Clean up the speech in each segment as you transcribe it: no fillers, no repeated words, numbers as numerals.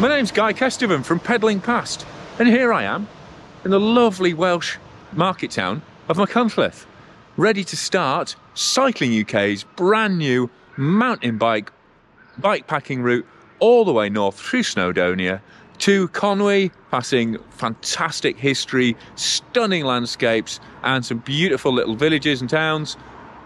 My name's Guy Kesteven from Peddling Past, and here I am in the lovely Welsh market town of Machynlleth, ready to start Cycling UK's brand new mountain bikepacking route all the way north through Snowdonia to Conwy, passing fantastic history, stunning landscapes and some beautiful little villages and towns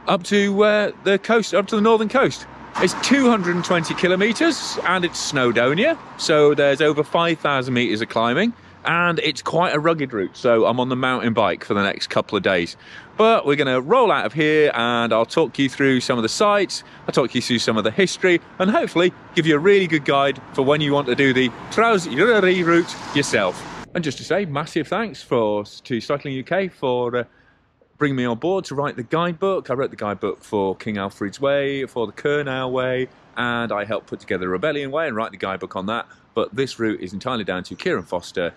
up to the coast, up to the northern coast. It's 220 kilometres and it's Snowdonia, so there's over 5,000 metres of climbing, and it's quite a rugged route, so I'm on the mountain bike for the next couple of days. But we're going to roll out of here and I'll talk you through some of the sites, I'll talk you through some of the history, and hopefully give you a really good guide for when you want to do the Traws Eryri route yourself. And just to say, massive thanks to Cycling UK for bring me on board to write the guidebook. I wrote the guidebook for King Alfred's Way, for the Kernow Way, and I helped put together the Rebellion Way and write the guidebook on that. But this route is entirely down to Kieran Foster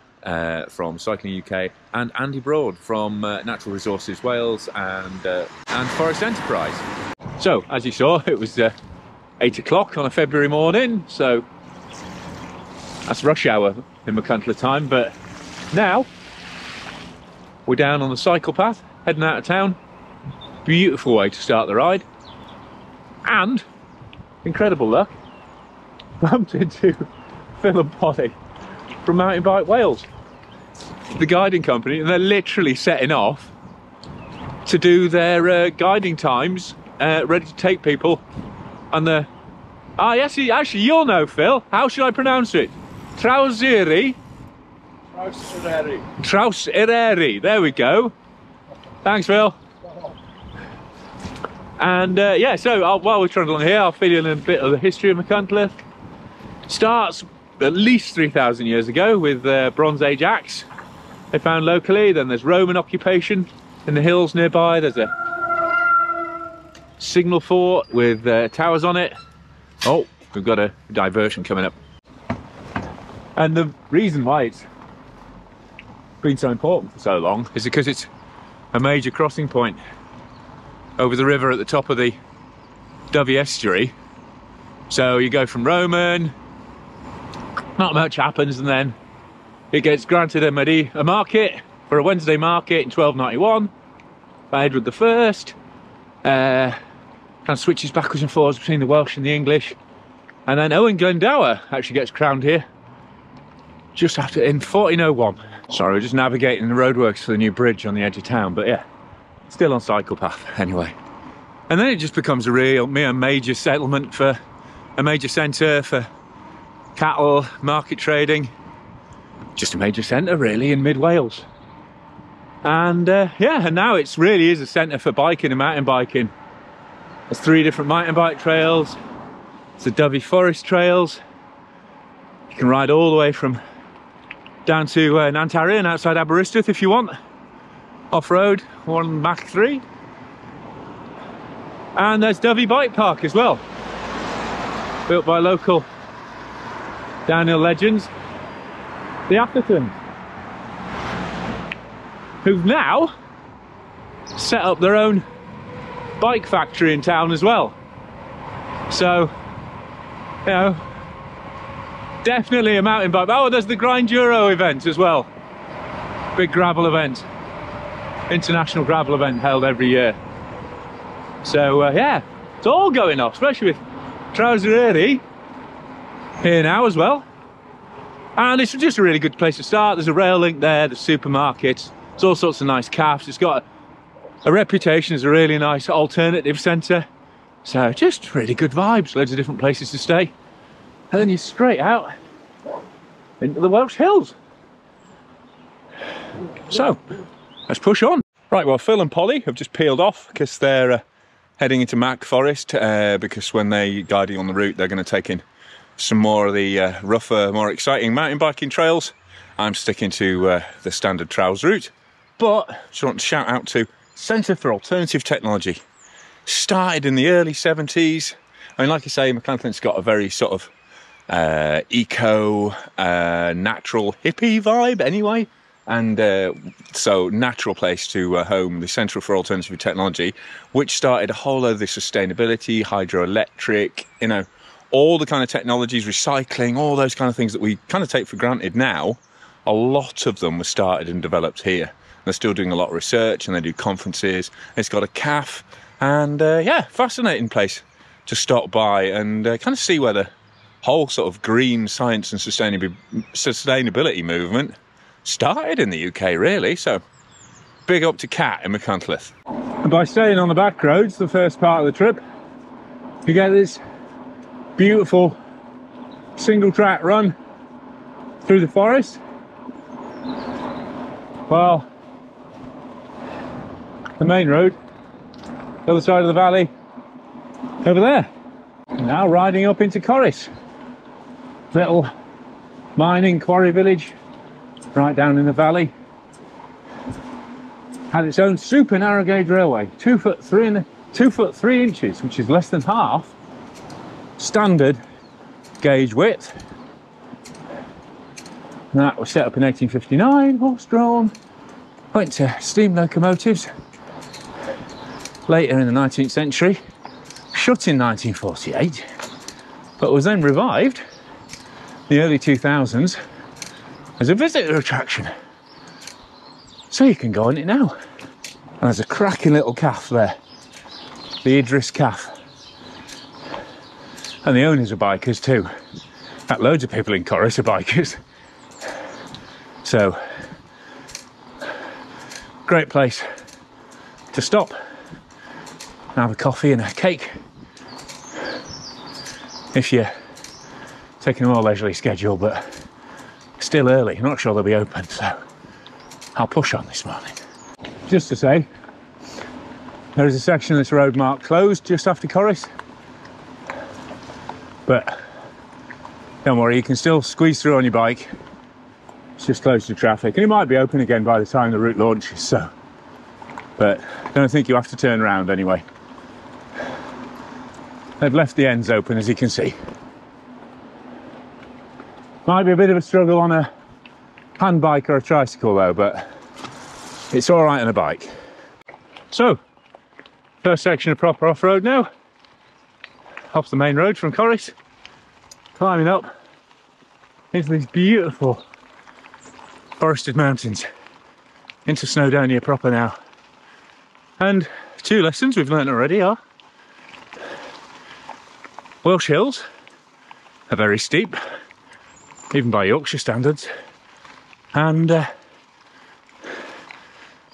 from Cycling UK and Andy Broad from Natural Resources Wales and Forest Enterprise. So, as you saw, it was 8 o'clock on a February morning, so that's rush hour in Machynlleth time, but now we're down on the cycle path, heading out of town. Beautiful way to start the ride, and incredible luck, bumped into Phil and Polly from Mountain Bike Wales, the guiding company, and they're literally setting off to do their guiding times, ready to take people on the... Ah yes, actually you'll know, Phil. How should I pronounce it? Traws Eryri? Traws Eryri. Traws Eryri, there we go. Thanks, Phil. And yeah, so while we're trundling here, I'll fill in a bit of the history of Machynlleth. Starts at least 3,000 years ago with Bronze Age axe they found locally. Then there's Roman occupation in the hills nearby. There's a signal fort with towers on it. Oh, we've got a diversion coming up. And the reason why it's been so important for so long is because it's a major crossing point over the river at the top of the Dovey estuary. So you go from Roman, not much happens, and then it gets granted a market for a Wednesday market in 1291 by Edward I. Kind of switches backwards and forwards between the Welsh and the English, and then Owen Glendower actually gets crowned here just after, in 1401. Sorry, we're just navigating the roadworks for the new bridge on the edge of town, but yeah, still on cycle path anyway. And then it just becomes a major settlement, for a major centre for cattle, market trading, just a major centre really in mid-Wales. And yeah, and now it really is a centre for biking and mountain biking. There's 3 different mountain bike trails. It's the Dovey Forest trails. You can ride all the way from down to Nantarian outside Aberystwyth if you want, off-road, one Mach 3. And there's Dovey Bike Park as well, built by local downhill legends, the Athertons, who've now set up their own bike factory in town as well. So, you know, definitely a mountain bike. Oh, there's the Grinduro event as well. Big gravel event, international gravel event held every year. So yeah, it's all going off, especially with Traws Eryri here now as well. And it's just a really good place to start. There's a rail link there, the supermarkets, there's all sorts of nice cafes. It's got a reputation as a really nice alternative centre. So just really good vibes, loads of different places to stay. And then you're straight out into the Welsh hills. So, let's push on. Right, well, Phil and Polly have just peeled off because they're heading into Mac Forest, because when they're guiding on the route, they're going to take in some more of the rougher, more exciting mountain biking trails. I'm sticking to the standard Traws route, but just want to shout out to Centre for Alternative Technology. Started in the early 70s. I mean, like I say, Machynlleth's got a very sort of eco, natural hippie vibe anyway. And so natural place to home the Centre for Alternative Technology, which started a whole load of the sustainability, hydroelectric, you know, all the kind of technologies, recycling, all those kind of things that we kind of take for granted now, a lot of them were started and developed here. They're still doing a lot of research and they do conferences. It's got a cafe and yeah, fascinating place to stop by and kind of see where the whole sort of green science and sustainability movement started in the UK, really. So big up to Kat in Machynlleth. And by staying on the back roads the first part of the trip, you get this beautiful single track run through the forest, while the main road, the other side of the valley, over there. Now riding up into Corris, little mining quarry village right down in the valley. Had its own super narrow gauge railway, 2 foot 3 inches, which is less than half standard gauge width. And that was set up in 1859, horse drawn, went to steam locomotives later in the 19th century, shut in 1948, but was then revived in the early 2000s as a visitor attraction. So you can go on it now. And there's a cracking little cafe there, the Idris Cafe. And the owners are bikers too. In fact, loads of people in Corris are bikers. So, great place to stop and have a coffee and a cake if you're taking a more leisurely schedule, but still early. I'm not sure they'll be open, so I'll push on this morning. Just to say, there is a section of this road marked closed just after Corris, but don't worry, you can still squeeze through on your bike. It's just closed to traffic, and it might be open again by the time the route launches, so, but I don't think you have to turn around anyway. They've left the ends open, as you can see. Might be a bit of a struggle on a hand bike or a tricycle though, but it's all right on a bike. So, first section of proper off-road now. Off the main road from Corris, climbing up into these beautiful forested mountains, into Snowdonia proper now. And 2 lessons we've learnt already are Welsh hills are very steep, even by Yorkshire standards, and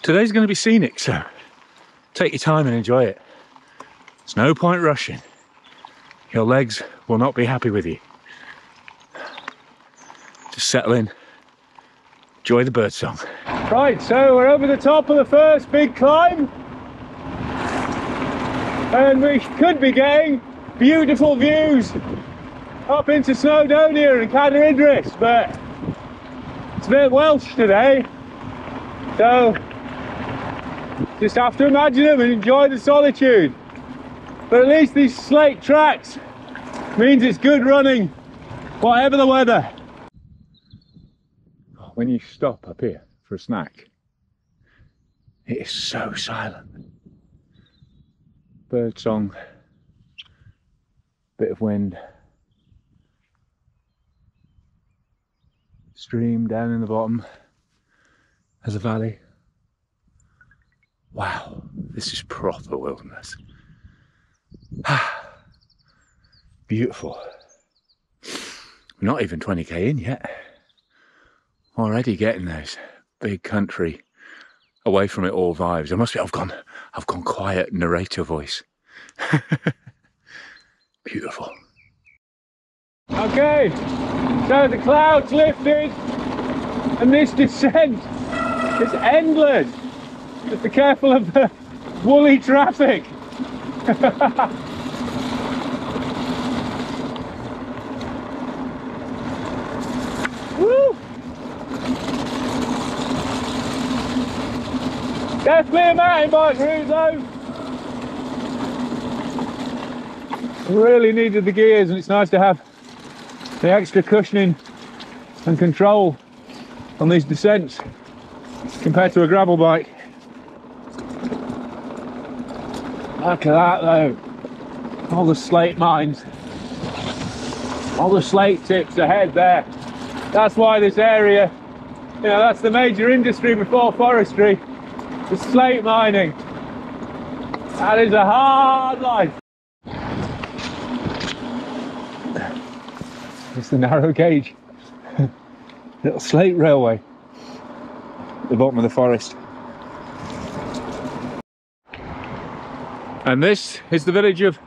today's going to be scenic, so take your time and enjoy it. There's no point rushing. Your legs will not be happy with you. Just settle in, enjoy the birdsong. Right, so we're over the top of the first big climb, and we could be getting beautiful views up into Snowdonia and Cadair Idris, but it's a bit Welsh today, so just have to imagine them and enjoy the solitude. But at least these slate tracks means it's good running, whatever the weather. When you stop up here for a snack, it is so silent. Birdsong, bit of wind, stream down in the bottom. There's a valley. Wow, this is proper wilderness. Beautiful. We're not even 20k in yet. Already getting those big country, away from it all vibes. I must be, I've gone quiet narrator voice. Beautiful. Okay, so the clouds lifted and this descent is endless. Just be careful of the woolly traffic. Woo! Definitely a mountain bike route though. Really needed the gears, and it's nice to have the extra cushioning and control on these descents compared to a gravel bike. Look at that though, all the slate mines. All the slate tips ahead there. That's why this area, you know, that's the major industry before forestry, the slate mining. That is a hard life. It's the narrow gauge little slate railway at the bottom of the forest. And this is the village of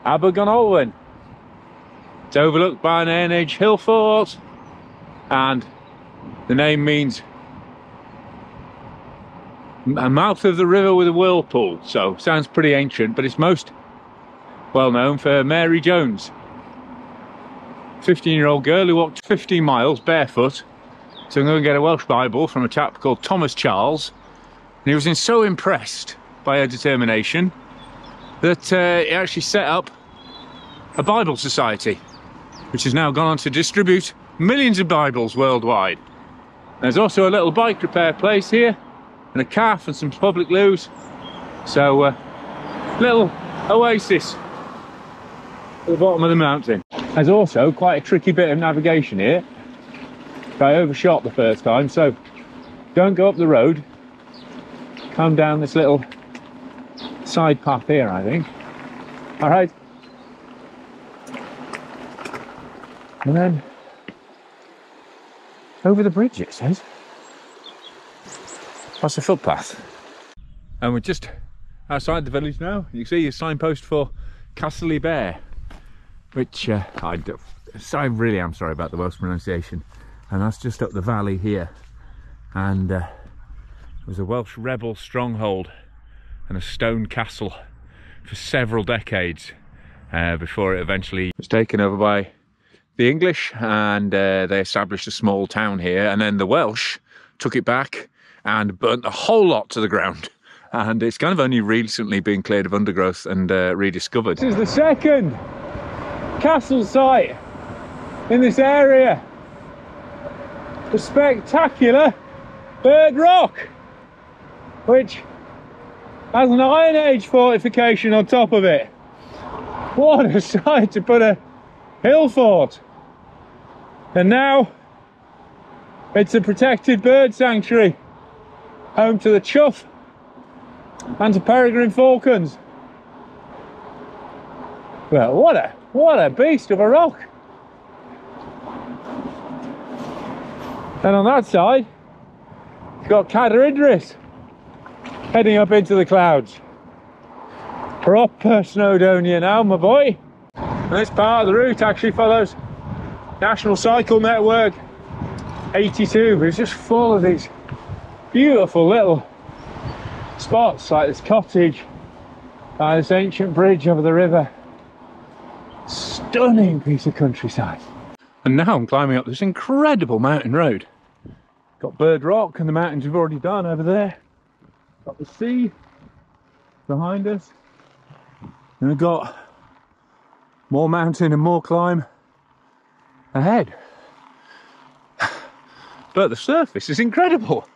Abergynolwen. It's overlooked by an Iron Age hill fort, and the name means a mouth of the river with a whirlpool, so sounds pretty ancient, but it's most well known for Mary Jones, 15-year-old girl who walked 15 miles barefoot. So I'm going to get a Welsh Bible from a chap called Thomas Charles, and he was so impressed by her determination that he actually set up a Bible Society, which has now gone on to distribute millions of Bibles worldwide. There's also a little bike repair place here, and a calf and some public loos. So little oasis at the bottom of the mountain. There's also quite a tricky bit of navigation here. I overshot the first time, so don't go up the road. Come down this little side path here, I think. All right. And then over the bridge, it says. That's a footpath. And we're just outside the village now. You can see a signpost for Castle Bear, which I really am sorry about the Welsh pronunciation. And that's just up the valley here. And it was a Welsh rebel stronghold and a stone castle for several decades before it eventually was taken over by the English, and they established a small town here, and then the Welsh took it back and burnt the whole lot to the ground, and it's kind of only recently been cleared of undergrowth and rediscovered. This is the second castle site in this area. The spectacular Bird Rock, which has an Iron Age fortification on top of it. What a site to put a hill fort. And now it's a protected bird sanctuary, home to the chough and to peregrine falcons. Well, what a beast of a rock. And on that side, you've got Cadair Idris heading up into the clouds. Proper Snowdonia now, my boy. And this part of the route actually follows National Cycle Network 82, but it's just full of these beautiful little spots, like this cottage by this ancient bridge over the river. Stunning piece of countryside. And now I'm climbing up this incredible mountain road. Got Bird Rock and the mountains we've already done over there. Got the sea behind us. And we've got more mountain and more climb ahead. But the surface is incredible.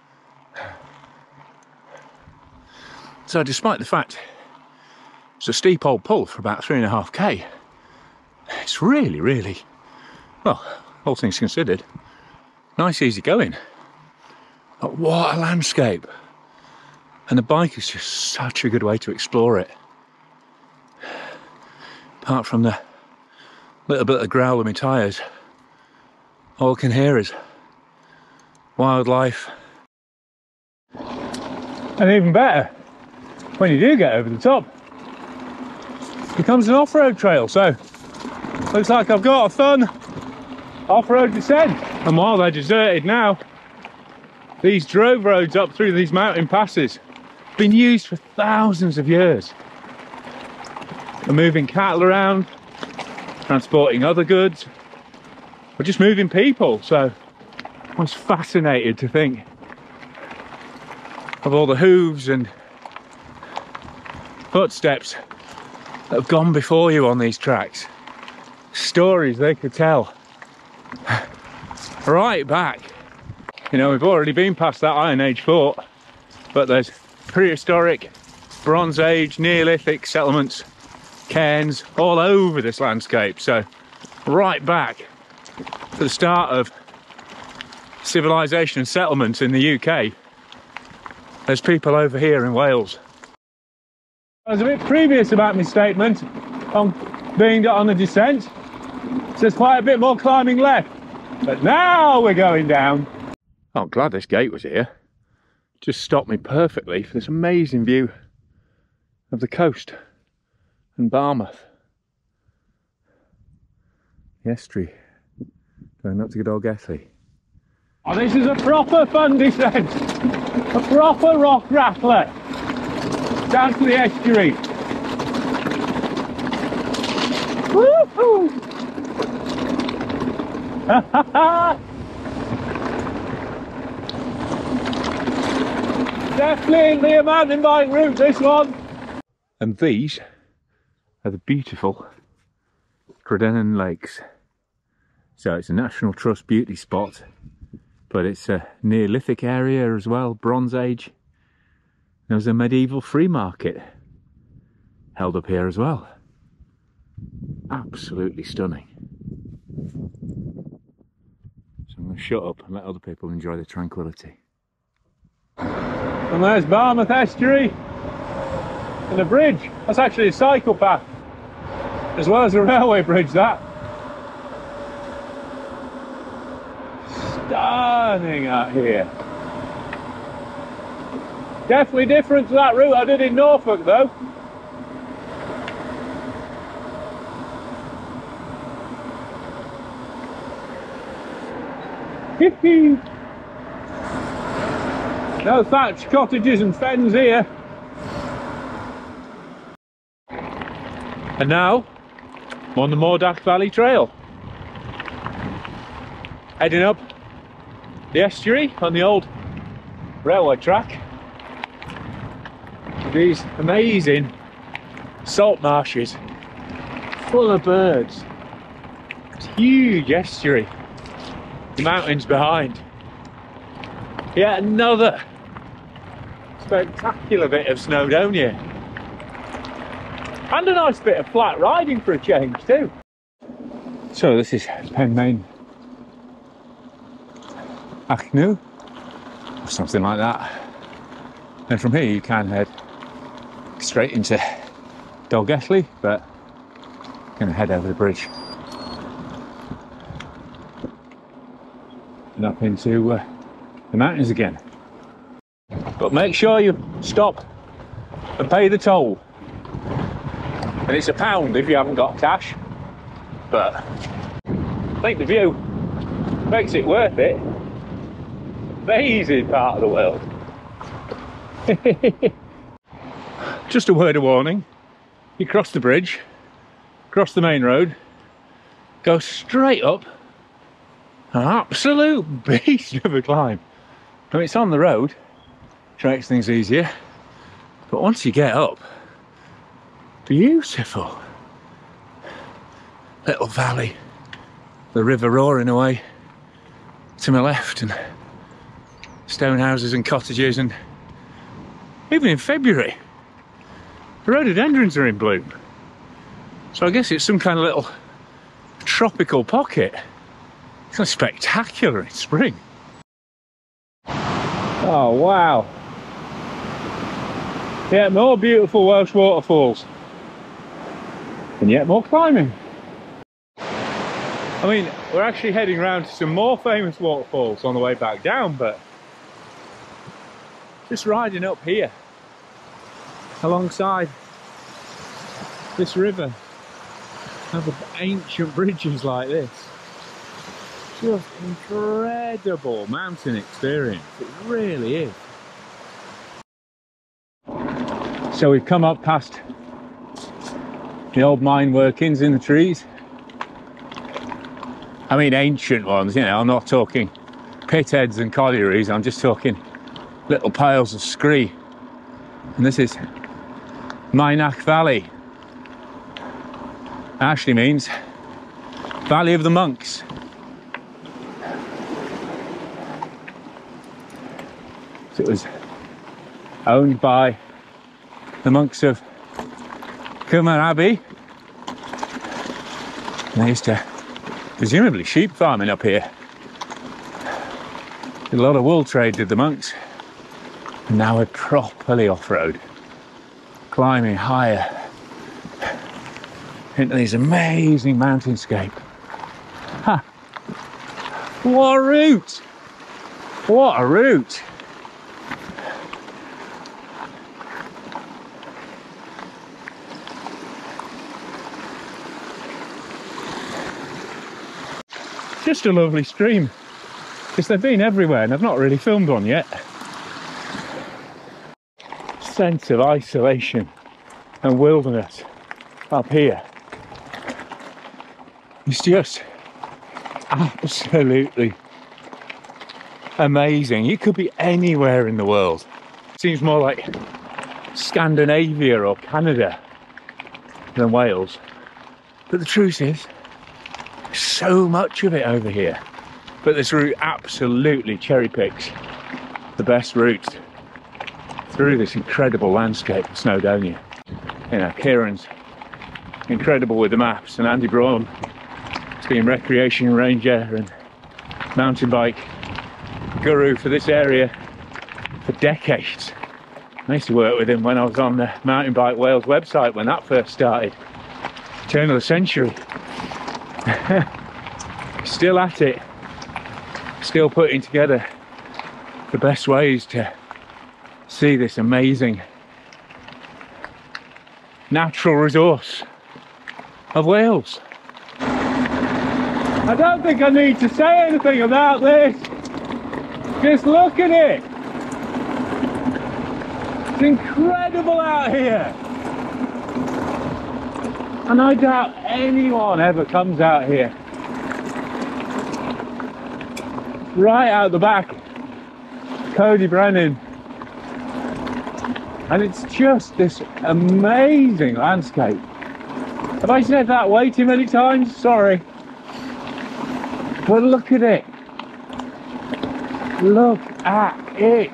So despite the fact it's a steep old pull for about 3.5k, it's really, well, all things considered, nice easy going. But what a landscape. And the bike is just such a good way to explore it. Apart from the little bit of growl of my tyres, all I can hear is wildlife. And even better, when you do get over the top, it becomes an off-road trail. So looks like I've got a fun off-road descent. And while they're deserted now, these drove roads up through these mountain passes have been used for thousands of years. They're moving cattle around, transporting other goods, or just moving people. So I was fascinated to think of all the hooves and footsteps that have gone before you on these tracks. Stories they could tell right back. You know, we've already been past that Iron Age fort, but there's prehistoric, Bronze Age, Neolithic settlements, cairns all over this landscape. So right back to the start of civilization and settlement in the UK. There's people over here in Wales. I was a bit previous about my statement on being on a descent, so there's quite a bit more climbing left. But now we're going down. Oh, I'm glad this gate was here. Just stopped me perfectly for this amazing view of the coast and Barmouth. The estuary going up to good old Guessy. Oh, this is a proper fun descent. A proper rock rattler. Down to the estuary. Woohoo! Definitely a mountain bike route, this one. And these are the beautiful Credennan Lakes. So it's a National Trust beauty spot, but it's a Neolithic area as well, Bronze Age. There was a medieval free market held up here as well. Absolutely stunning. So I'm going to shut up and let other people enjoy the tranquility. And there's Barmouth Estuary and a bridge. That's actually a cycle path as well as a railway bridge, that. Stunning out here. Definitely different to that route I did in Norfolk though. No thatched cottages and fens here. And now I'm on the Mordack Valley Trail, heading up the estuary on the old railway track. These amazing salt marshes full of birds. It's a huge estuary, the mountains behind. Yet another spectacular bit of Snowdonia, and a nice bit of flat riding for a change too. So this is Penmaen Achnu or something like that, and from here you can head straight into Dolgelly, but I'm going to head over the bridge and up into the mountains again. But make sure you stop and pay the toll, and it's £1 if you haven't got cash, but I think the view makes it worth it. Amazing part of the world. Just a word of warning, you cross the bridge, cross the main road, go straight up, an absolute beast of a climb. I mean, it's on the road, which makes things easier, but once you get up, beautiful little valley, the river roaring away to my left, and stone houses and cottages, and even in February the rhododendrons are in bloom, so I guess it's some kind of little tropical pocket. It's kind of spectacular in spring. Oh wow, yet more beautiful Welsh waterfalls and yet more climbing. I mean, we're actually heading round to some more famous waterfalls on the way back down, but just riding up here alongside this river over ancient bridges like this, just incredible mountain experience, it really is. So we've come up past the old mine workings in the trees. I mean ancient ones, you know, I'm not talking pit heads and collieries, I'm just talking little piles of scree. And this is Mynach Valley. Actually means Valley of the Monks. So it was owned by the monks of Cummer Abbey. And they used to presumably sheep farming up here. A lot of wool trade did the monks. And now we're properly off-road, climbing higher into this amazing mountainscape. Ha! What a route! What a route! Just a lovely stream. Because they've been everywhere and I've not really filmed one yet. Sense of isolation and wilderness up here. It's just absolutely amazing. You could be anywhere in the world. Seems more like Scandinavia or Canada than Wales. But the truth is, so much of it over here. But this route absolutely cherry picks the best routes through this incredible landscape of Snowdonia. You know, Kieran's incredible with the maps, and Andy Braun has been recreation ranger and mountain bike guru for this area for decades. I used to work with him when I was on the Mountain Bike Wales website when that first started, turn of the century. Still at it, still putting together the best ways to see this amazing natural resource of Wales. I don't think I need to say anything about this. Just look at it. It's incredible out here. And I doubt anyone ever comes out here. Right out the back, Cody Brennan. And it's just this amazing landscape. Have I said that way too many times? Sorry. But look at it. Look at it.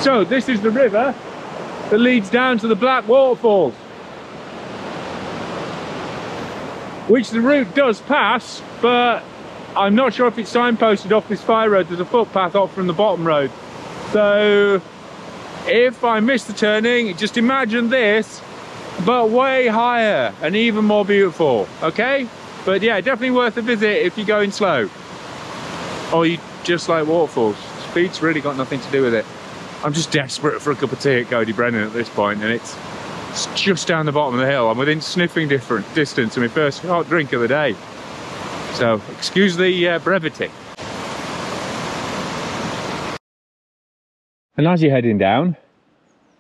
So this is the river that leads down to the Black Waterfalls, which the route does pass, but I'm not sure if it's signposted off this fire road. There's a footpath off from the bottom road. So if I miss the turning, just imagine this, but way higher and even more beautiful, okay? But yeah, definitely worth a visit if you're going slow. Or you just like waterfalls. Speed's really got nothing to do with it. I'm just desperate for a cup of tea at Cody Brennan at this point, and it's just down the bottom of the hill. I'm within sniffing distance of my first hot drink of the day. So, excuse the brevity. And as you're heading down,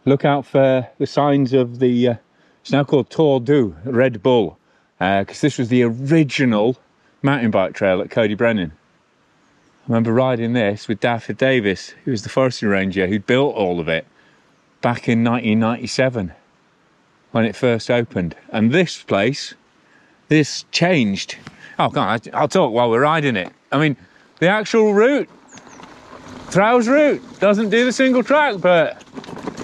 look out for the signs of the, it's now called Tour du Red Bull, because this was the original mountain bike trail at Cody Brennan. I remember riding this with Dafford Davis, who was the forestry ranger who'd built all of it back in 1997 when it first opened. And this place, this changed. Oh God, I'll talk while we're riding it. I mean, the actual route, Traws route, doesn't do the single track, but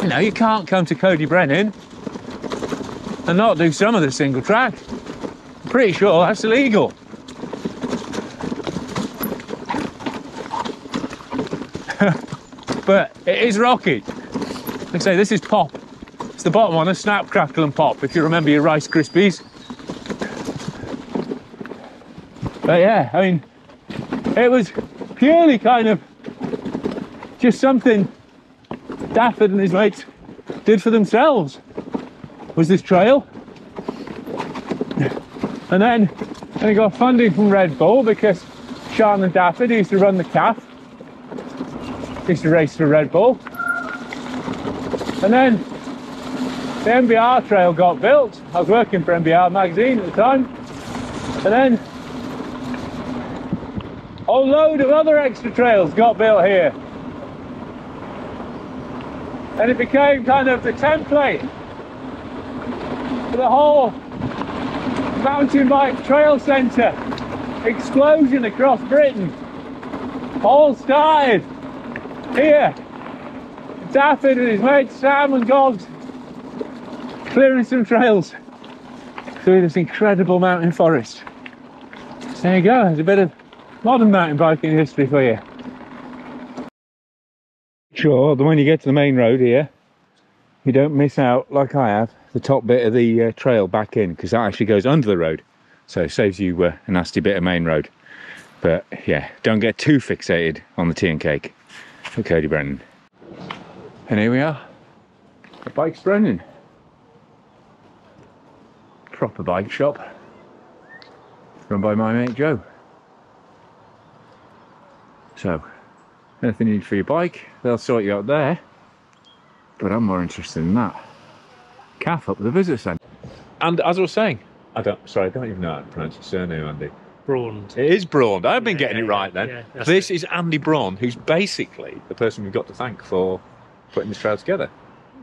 you know, you can't come to Cody Brennan and not do some of the single track. I'm pretty sure that's illegal. But it is rocky. Like I say, this is pop. It's the bottom one, a snap, crackle and pop, if you remember your Rice Krispies. But yeah, I mean, it was purely kind of just something Dafford and his mates did for themselves, was this trail. And then he got funding from Red Bull because Sean and Dafford used to run the CAF. Used to race for Red Bull. And then the MBR trail got built. I was working for MBR magazine at the time. And then a whole load of other extra trails got built here. And it became kind of the template for the whole mountain bike trail centre explosion across Britain. All started here in Stafford and his mate Sam and Gogs clearing some trails through this incredible mountain forest. So there you go, there's a bit of modern mountain biking history for you. Sure, when you get to the main road here, you don't miss out, like I have, the top bit of the trail back in, because that actually goes under the road. So it saves you a nasty bit of main road. But yeah, don't get too fixated on the tea and cake for Cody Brennan. And here we are, the Bikes Brennan. Proper bike shop, run by my mate Joe. So, anything you need for your bike, they'll sort you out there. But I'm more interested in that. Calf up at the visitor centre. And as I was saying, I don't even know how to pronounce your surname, Andy. Braund. It is Braund. I've been getting it right then. Yeah, this is Andy Braund, who's basically the person we've got to thank for putting this trail together.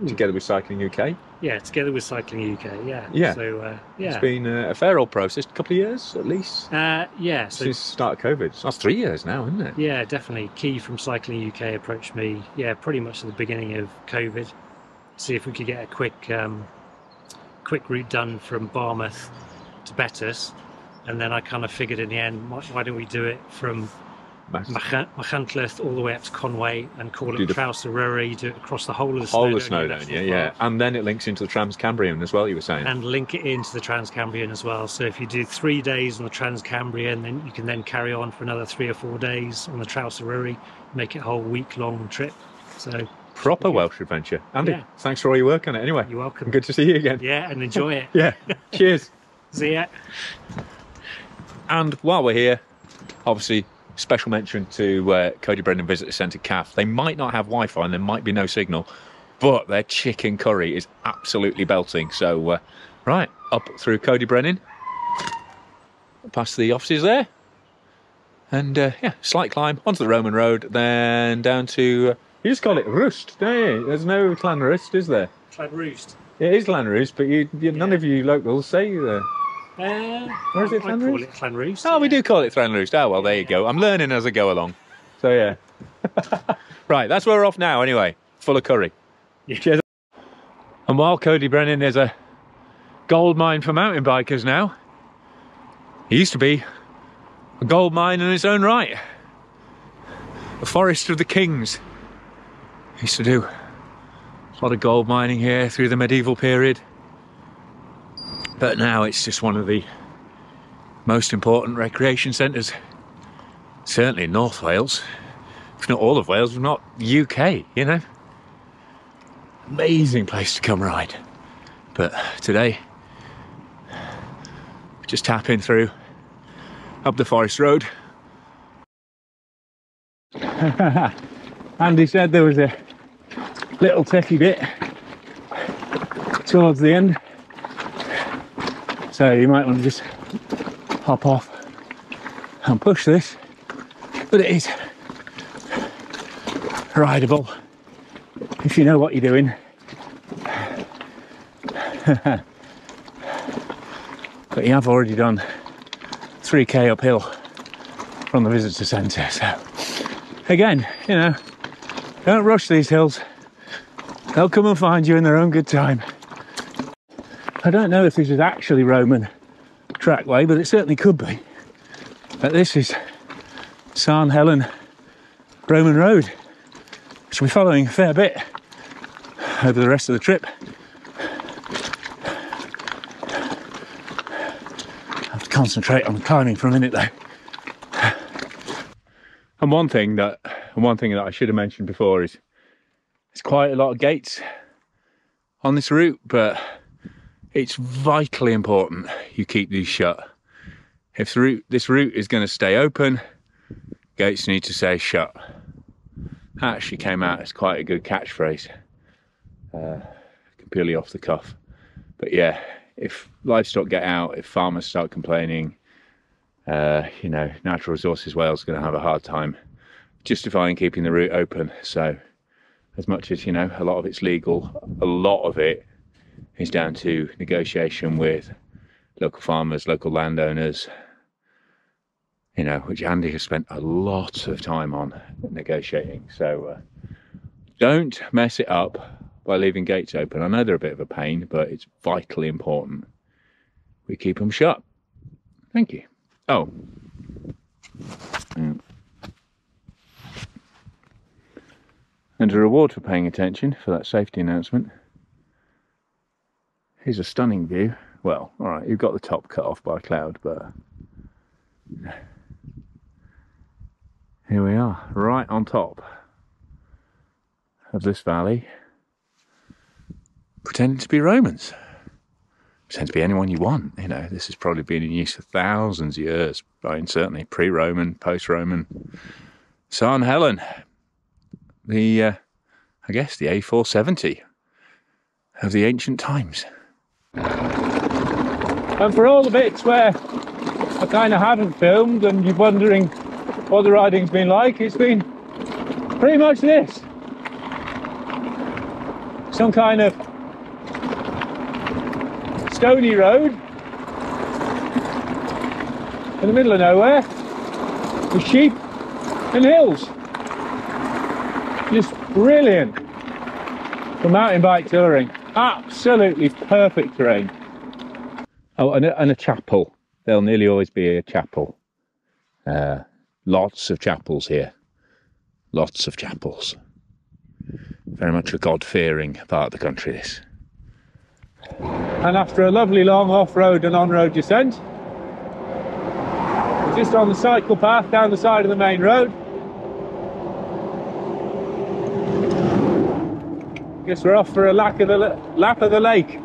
Together with Cycling UK. Yeah, together with Cycling UK, yeah. So, yeah. It's been a fair old process, a couple of years at least. Yeah. So, since the start of COVID. That's 3 years now, isn't it? Yeah, definitely. Key from Cycling UK approached me, yeah, pretty much at the beginning of COVID. See if we could get a quick route done from Barmouth to Bettus. And then I kind of figured in the end, why don't we do it from Machynlleth all the way up to Conway and call it Traws Eryri, do it across the whole of the Snowdonia. Yeah. And then it links into the Trans-Cambrian as well, you were saying. And link it into the Trans-Cambrian as well. So if you do 3 days on the Trans-Cambrian, then you can then carry on for another 3 or 4 days on the Traws Eryri, make it a whole week-long trip. So proper Welsh adventure. Andy, thanks for all your work on it anyway. You're welcome. Good to see you again. Yeah, and enjoy it. Yeah. Cheers. See ya. And while we're here, obviously, special mention to Cody Brennan Visitor Centre Calf. They might not have Wi-Fi and there might be no signal, but their chicken curry is absolutely belting. So, right, up through Cody Brennan, past the offices there, and yeah, slight climb onto the Roman Road, then down to, you just call it Roost, don't you? There's no Llanrwst, is there? Llanrwst. It is Llanrwst, but none of you locals say there. Or is it Llanrwst? I call it Llanrwst. Oh, we do call it Llanrwst. Oh, well, there you go. I'm learning as I go along. So, yeah. Right, that's where we're off now, anyway. Full of curry. Yeah. Cheers. And while Cody Brennan is a gold mine for mountain bikers now, he used to be a gold mine in its own right. The Forest of the Kings. He used to do a lot of gold mining here through the medieval period. But now it's just one of the most important recreation centres, certainly in North Wales, if not all of Wales, if not UK, you know. Amazing place to come ride. But today, just tapping through up the Forest Road. Andy said there was a little techie bit towards the end. So you might want to just hop off and push this, but it is rideable if you know what you're doing. But you have already done 3k uphill from the visitor centre, so again, you know, don't rush these hills. They'll come and find you in their own good time. I don't know if this is actually Roman trackway, but it certainly could be. But this is San Helen Roman Road, which we'll be following a fair bit over the rest of the trip. I have to concentrate on climbing for a minute though. And one thing that I should have mentioned before is there's quite a lot of gates on this route, but it's vitally important you keep these shut. If this route is going to stay open, gates need to stay shut. That actually came out as quite a good catchphrase, purely off the cuff. But yeah, if livestock get out, if farmers start complaining, you know, Natural Resources Wales is going to have a hard time justifying keeping the route open. So as much as, you know, a lot of it's legal, a lot of it is down to negotiation with local farmers, local landowners, you know, which Andy has spent a lot of time on negotiating. So Don't mess it up by leaving gates open. I know they're a bit of a pain, but it's vitally important we keep them shut. Thank you. Oh. And a reward for paying attention for that safety announcement. Here's a stunning view. Well, all right, you've got the top cut off by a cloud, but here we are, right on top of this valley, pretending to be Romans. Pretend to be anyone you want, you know. This has probably been in use for thousands of years. I mean, certainly pre-Roman, post-Roman. San Helen, the I guess the A470 of the ancient times. And for all the bits where I kind of haven't filmed and you're wondering what the riding's been like, it's been pretty much this. Some kind of stony road in the middle of nowhere with sheep and hills. Just brilliant for mountain bike touring. Absolutely perfect terrain. Oh, and a chapel. There'll nearly always be a chapel. Lots of chapels here. Lots of chapels. Very much a God-fearing part of the country, this. And after a lovely long off-road and on-road descent, we're just on the cycle path down the side of the main road. Guess we're off for a lap of the lake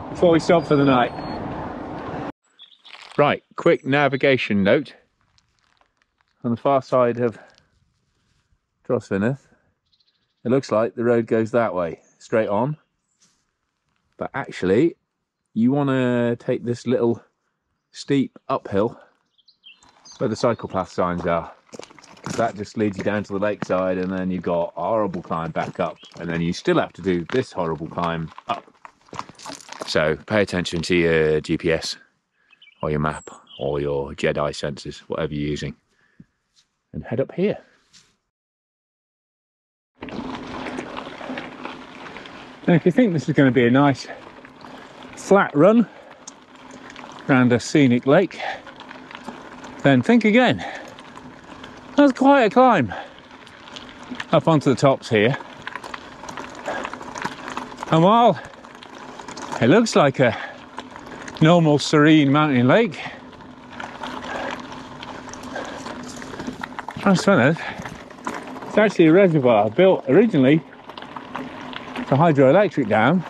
before we stop for the night. Right, quick navigation note. On the far side of Trawsfynydd, it looks like the road goes that way, straight on. But actually, you want to take this little steep uphill where the cycle path signs are. That just leads you down to the lakeside, and then you've got a horrible climb back up, and then you still have to do this horrible climb up. So pay attention to your GPS or your map or your Jedi sensors, whatever you're using, and head up here. And if you think this is going to be a nice flat run around a scenic lake, then think again. That's quite a climb up onto the tops here. And while it looks like a normal serene mountain lake, Trawsfynydd, it's actually a reservoir built originally for hydroelectric dam,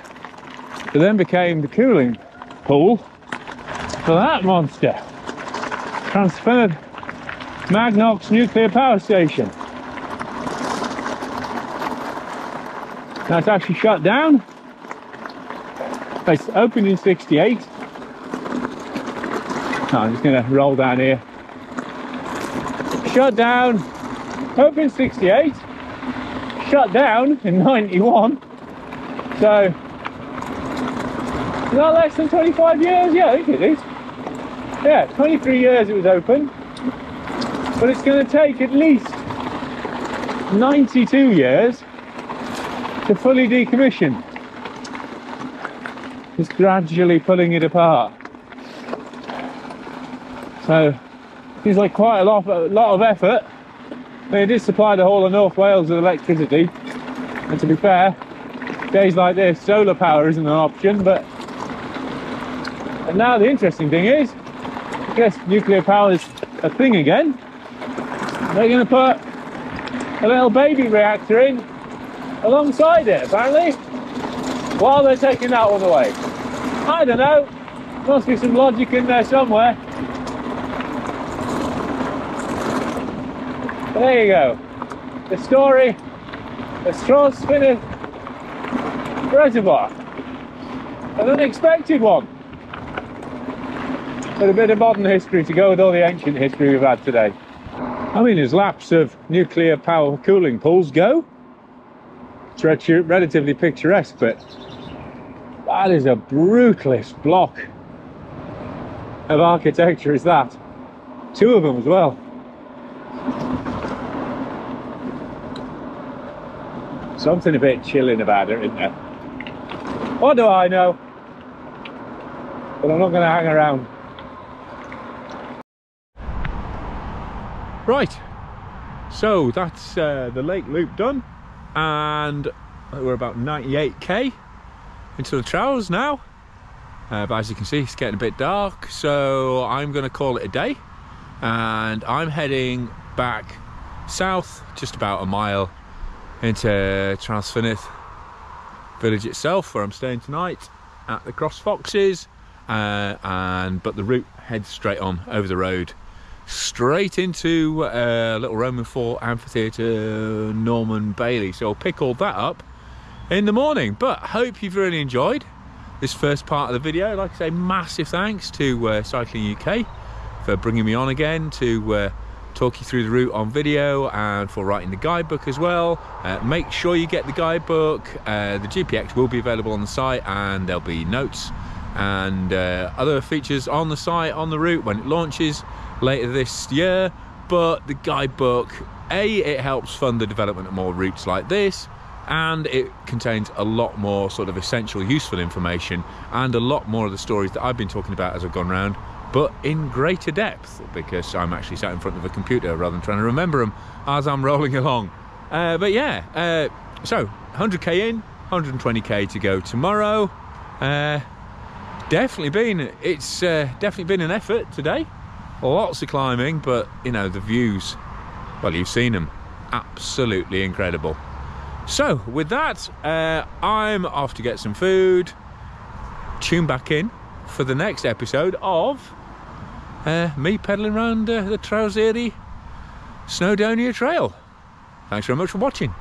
but then became the cooling pool for that monster, Trawsfynydd Magnox nuclear power station. Now it's actually shut down. It's opened in '68. No, I'm just going to roll down here. Shut down, opened '68, shut down in '91. So, not less than 25 years, yeah, I think it is. Yeah, 23 years it was open. But it's going to take at least 92 years to fully decommission. Just gradually pulling it apart. So, seems like quite a lot of effort. I mean, it did supply the whole of North Wales with electricity. And to be fair, days like this, solar power isn't an option, but... And now the interesting thing is, I guess nuclear power is a thing again. They're going to put a little baby reactor in alongside it, apparently, while they're taking that one away. I don't know, must be some logic in there somewhere. But there you go, the story of Trawsfynydd Reservoir. An unexpected one, with a bit of modern history to go with all the ancient history we've had today. I mean, as laps of nuclear power cooling pools go, it's relatively picturesque, but that is a brutalist block of architecture, is that. Two of them as well. Something a bit chilling about it, isn't there? What do I know? But I'm not going to hang around. Right, so that's the lake loop done, and we're about 98k into the Traws now. But as you can see, it's getting a bit dark, so I'm going to call it a day, and I'm heading back south just about a mile into Trawsfynydd village itself, where I'm staying tonight at the Cross Foxes, but the route heads straight on over the road straight into a little Roman Fort amphitheatre, Norman Bailey. So I'll pick all that up in the morning. But hope you've really enjoyed this first part of the video. Like I say, massive thanks to Cycling UK for bringing me on again to talk you through the route on video, and for writing the guidebook as well. Make sure you get the guidebook. The GPX will be available on the site, and there'll be notes and other features on the site on the route when it launches later this year. But the guidebook, it helps fund the development of more routes like this, and it contains a lot more sort of essential, useful information, and a lot more of the stories that I've been talking about as I've gone round, but in greater depth, because I'm actually sat in front of a computer rather than trying to remember them as I'm rolling along. But yeah, so 100k in, 120k to go tomorrow. Definitely been an effort today. Lots of climbing, but you know, the views, well, you've seen them, absolutely incredible. So with that, I'm off to get some food. Tune back in for the next episode of me pedalling around the Traws Eryri Snowdonia trail. Thanks very much for watching.